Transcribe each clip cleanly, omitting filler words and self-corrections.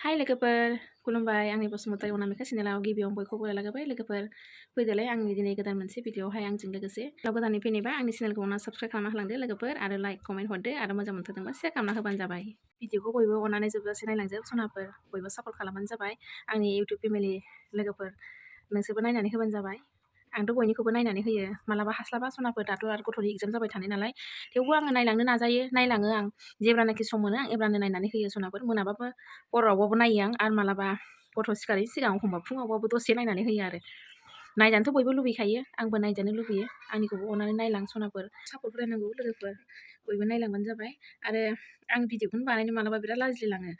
हाय लोगोफोर खुलुमबाय आंनि बसुमतारी अनामिका चेनेलाव गिबियावनो बयखौबो लागायबाय लोगोफोर फैदोलाय आंनि दिनै गोदान मोनसे भिडिअआवहाय आंजों लोगोसे गोदानै फैनायबा आंनि चेनेलखौ अनना साबस्क्राइब खालामना होलांदो लोगोफोर आरो लाइक कमेन्ट हरदो आरो मोजां मोनथारदोंबा शेयार खालामना होबानो जाबाय भिडिअखौ बयबो अननानै जोबजासे नायलांजोब सनाफोर बयबो सापर्ट खालामबानो जाबाय आंनि इउटिउब फेमिलि लोगोफोर नोंसोरबो नायनानै होबानो जाबाय आंथ' बयनिखौबो नायनानै होयो मालाबा हास्लाबा सनाफोर दाथ' आरो गथ'नि एग्जाम जाबाय थानाय नालाय थेवबो आङो नायलांनो नाजायो नायलाङो आं जेब्लानाखि सम मोनो आं एब्लानो नायनानै होयो सनाफोर मोनाबाबो हरावबाबो नायो आं आरो मालाबा गथ' सिखारैनि सिगां एखमबा फुङावबाबो दसे नायनानै होयो आरो नायजानोथ' बयबो लुबैखायो आंबो नायजानो लुबैयो आंनिखौबो अननानै नायलां सनाफोर सापर्ट होलायनांगौ लोगोफोर बयबो नायलांबानो जाबाय आरो आं भिडिअखौनो बानायनो मालाबा बिराद लाजिलाङो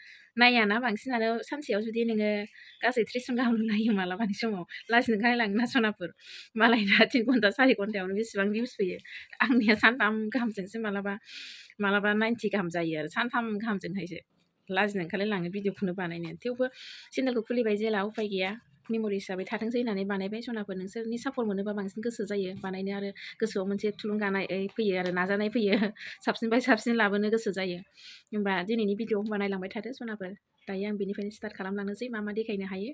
नायाना बांसिनानो सानसेयाव जुदि नोङो गासै 30 जन गाहाम नायो मालाबानि समाव लाजिनो ओंखारलायलाङो ना सनाफोर मालायना 3 घन्टा 4 घन्टायावनो बेसेबां भिउस फैयो आंनिया सानथाम गाहामजोंसो मालाबा 90 गाहाम जायो आरो सानथाम गाहामजोंहायसो लाजिनो ओंखारलायलाङो भिडिअखौनो बानायनो थेवबो चेनेलखौ खुलिबाय जेला उफाय गैया मेम'रि हिसाबै थाथोंसै होननानै बानायबाय सनाफोर नोंसोरनि सापर्ट मोनोबा बांसिन गोसो जायो बानायनो आरो गोसोआव मोनसे थुलुंगानाय फैयो आरो नाजानाय फैयो साबसिननिफ्राय साबसिन लाबोनो गोसो जायो होमबा दिनैनि भिडिअ होमबा नायलांबाय थादो सनाफोर दायो आं बेनिफ्रायनो स्टार्ट खालामलांनोसै मा देखायनो हायो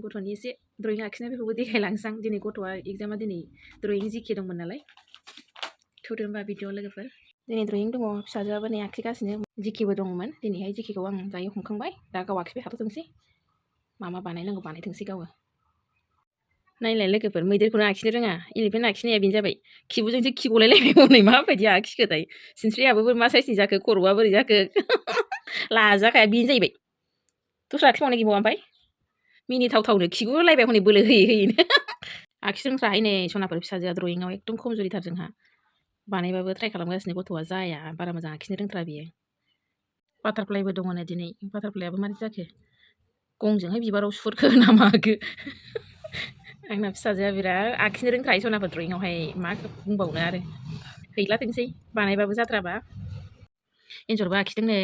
गथ'नि एसे ड्रयिं आखिनाय बेखौबो देखायलांसै आं दिनै गथ'आ एग्जामा दिनै ड्रयिं जिके दंमोन नालाय थौदो होमबा भिडिअ लोगोफोर दिनै ड्रयिं दङ फिसाजोआबो नै आखिगासिनो जिकेबो दंमोन दिनैहाय जिकेखौ आं दायो हमखांबाय दा गाव आखिबाय थाथोंसै मा बानायनांगौ बानायथोंसै गावो नायलाय लोगोफोर मैदेरखौनो आखिनो रोङा इलिफेन्ट आखिनाया बेनो जाबाय खिबुजोंसो खि गलायलायबाय हनै माबायदि आखिखो दायो सिनस्रियाबो मा साइसनि जाखो खर'आ बोरै जाखो लाजाखाया बेनो जाहैबाय दस्रा आखिबावनाय गैबावा ओमफ्राय मिनिथावथावनो खिगुलायबाय हनै बोलो होयै होयैनो आखिरोंथ्राहाय नै सनाफोर फिसाजोआ ड्रयिंआव एकदम खमजुरिथार जोंहा बानायबाबो ट्राइ खालामगासिनो गथ'आ जाया बारा मोजां आखिनो रोंथ्रा बियो बाटारफ्लाइबो दङनो दिनै बाटारफ्लाइआबो मारै जाखो गंजोंहाय बिबाराव सुरखो ना माखो आंना फिसाजोआ बिराद आखिनो रोंखायो सनाफोर ड्रयिंआवहाय मा बुंबावनो आरो हैलाथोंसै बानायबाबो जाद्राबा एन्जरबो आखिदों नै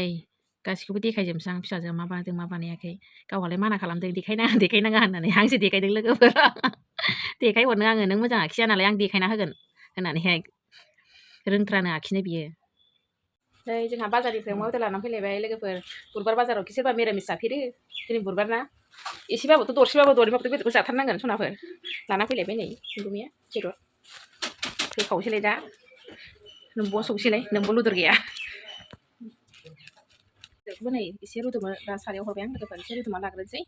गासिखौबो देखायजोबनोसै आं फिसाजोआ मा बानायदों मा बानायाखै गावहालाय माना खालामदों देखायनाङा होननानै आंसो देखायदों लोगोफोर देखायहरनो आङो नों मोजां आखिया नालाय आं देखायना होगोन होननानैहाय रोंथ्रानो आखिनो बियो नै जोंहा बाजारनिफ्राय अमा बेदर लानानै फैलायबाय लोगोफोर बुधबार बाजाराव सोरबा मिरामिस जाफेरो दिनै बुधबार ना एसेबाबोथ' दरसेबाबो दरनैबाबोथ' बेदरखौ जाथारनांगोन सनाफोर लाना फैलायबाय नै बिगुमैया बेदर फैखावसैलाय दा नोंबो सौसैलाय नोंबो लुदर गैया बेदरखौबो नै एसे रुदुमा दा सारायाव हरबाय आं लोगोफोर एसे रुदुमा लाग्रोनोसै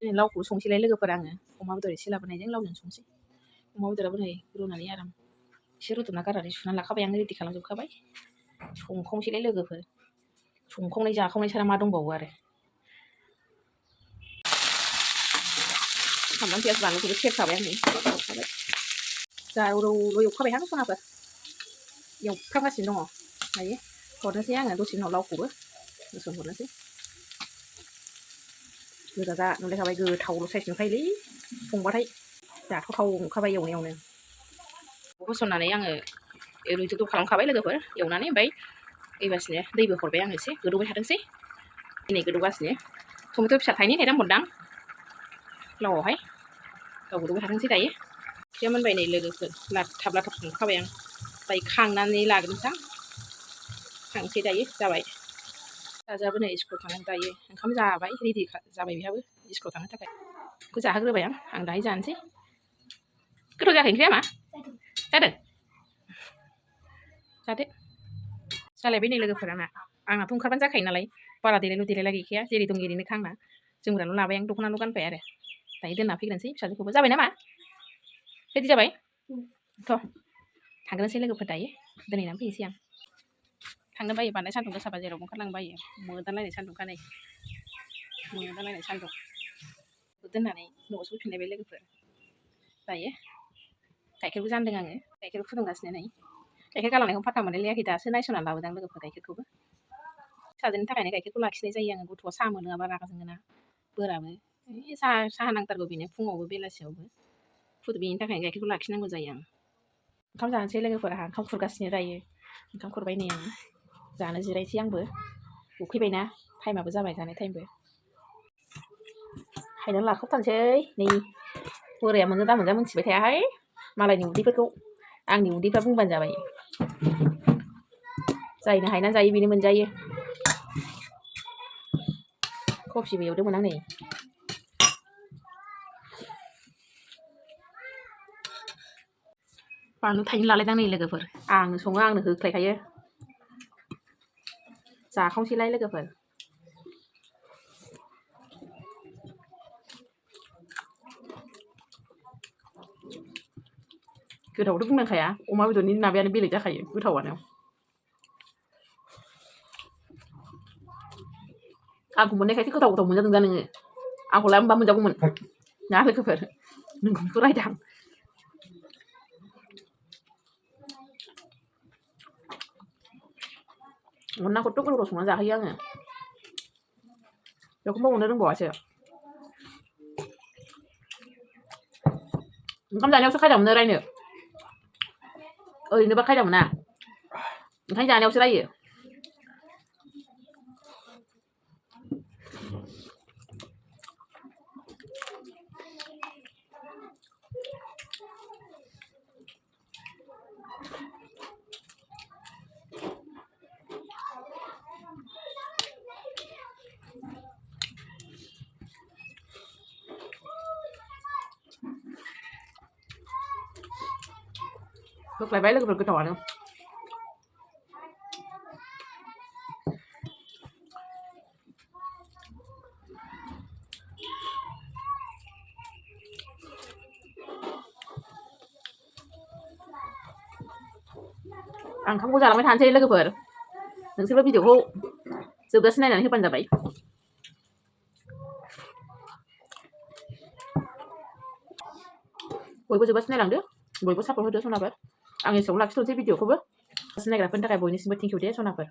लावखौ संसैलाय लोगोफोर आङो अमा बेदर एसे लाबोनायजों लावजों संसै अमा बेदराबो नै रुनानै आराम एसे रुदुमना गारनानै सुनानै लाखाबाय आं रेडि खालामजोबखाबाय संखावसैलाय लोगोफोर संखावनाय जाखावनाय सारा मा दंबावो आरो सामब्राम पियाज बानलुखौबो सेरखाबाय आङो एवखाबाय जा रौल' एवखाबायहां सनाफोर एवफ्रामगासिनो दङ दायो हरनोसै आङो दसे उनाव लावखौबो होसनहरनोसै गोजा जा नुलायखाबाय गोथावल' साइस नुखायोलै संबाथाय जाथावथाव नुखाबाय एवनायावनो होसननानै आङो रुइदब खालामखाबाय लोगोफोर एवनानै ओमफ्राय एबासिनो दैबो हरबाय आं एसे गोदौबाय थाथोंसै दिनै गोदौगासिनो टमेट' फिसा थाइनै थाइथाम हरदां लावआवहाय गाव गोदौबाय थाथोंसै दायो ओंख्रिया मोनबाय नै लोगोफोर लाथाब लाथाब संखाबाय आं दायो खांनानै लाग्रोनोसै आं खांसै दायो जाबाय फिसाजोआबो नै स्कुल थांनो दायो ओंखाम जाबाय रेडि जाबाय बेहाबो स्कुल थांनो थाखाय बेखौ जाहोग्रोबाय आं दाहाय जानोसै गोथाव जायाखै ओंख्रिया मा जादों जादो जालायबाय नै लोगोफोर आंनाथ' ओंखारबानो जाखायो नालाय बारा देलायल' देलायला गैखाया जेरै दं एरैनोखा आंना जोमग्राल' लाबाय आं दख'नाल' गानबाय आरो दायो दोनना फैग्रोनोसै फिसाजोखौबो जाबाय नामा रेडि जाबाय थ' थांग्रोनोसै लोगोफोर दायो दोनहैनानै फैनोसै आं थांनो बायो बांद्राय सान्दुं गोसाबा जेरावबो ओंखारलांनो बायो मोदानलायनाय सान्दुंखा नै मोदानलायनाय सान्दुं दोननानै न'आव सफैफिनलायबाय लोगोफोर दायो गाइखेरबो जानदों आङो गाइखेर फुदुंगासिनो नै गाइखेर गालांनायखौ फात्ता मोनलायलायाखै दासो नायसननानै लाबोदां लोगोफोर गाइखेरखौबो फिसाजोनि थाखायनो गाइखेरखौ लाखिनाय जायो आङो गथ'आ साहा मोनलोङाबा रागा जोङोना बोराबो साहा नांथारगौ बेनो फुङावबो बेलासियावबो बेनि थाखायनो गाइखेरखौ लाखिनांगौ जायो आं ओंखाम जानोसै लोगोफोर आंहा ओंखाम खुरगासिनो दायो ओंखाम खुरबाय नै आं जानो जिरायसै आंबो उखैबायना टाइमाबो जाबाय जानाय टाइमबो हायनानै लाखावथारसै नै बोराया मोनजा दा मोनजा मोनथिबाय थायाहाय मालायनि उदैफोरखौ आंनि उदैफ्रा बुंबानो जाबाय जायनो हायना जायो बेनो मोनजायो कफिबो एवदोंमोन आं नै बानलु थाइनै लालायदां नै लोगोफोर आंनो सङो आंनो होख्लायखायो जाखावसैलाय लोगोफोर गोथावथ' बुंनांखाया अमा बेदरनि माबायानो बेलेग जाखायो गोथावानो आंखौ मोननायखायसो गोथाव गोथाव मोनजादों दा नोङो आंखौ लायामोनबा मोनजागौमोन ना लोगोफोर नोंखौथ' रायदां अनलाखौथ' गोथाव गोथाव संनानै जाहोयो आङो बेखौबो अननो रोंबावासो ओंखाम जानायावसो खायदा मोनो रायनो ओरैनोबा खायदा मोना ओंखायनो जानायावसो रायो होख्लायबाय लोगोफोर गोथावानो आं ओंखामखौ जालांबाय थानोसै लोगोफोर नोंसोरबो भिडिअखौ जोबजासिम नायनानै होबानो जाबाय बयबो जोबजासिम नायलांदो बयबो सापर्ट होदो सनाफोर आं एसेयावनो लाखिथ'नोसै भिडिअखौबो नायग्राफोरनि थाखाय बयनिसिमबो थेंकिउ दे सनाफोर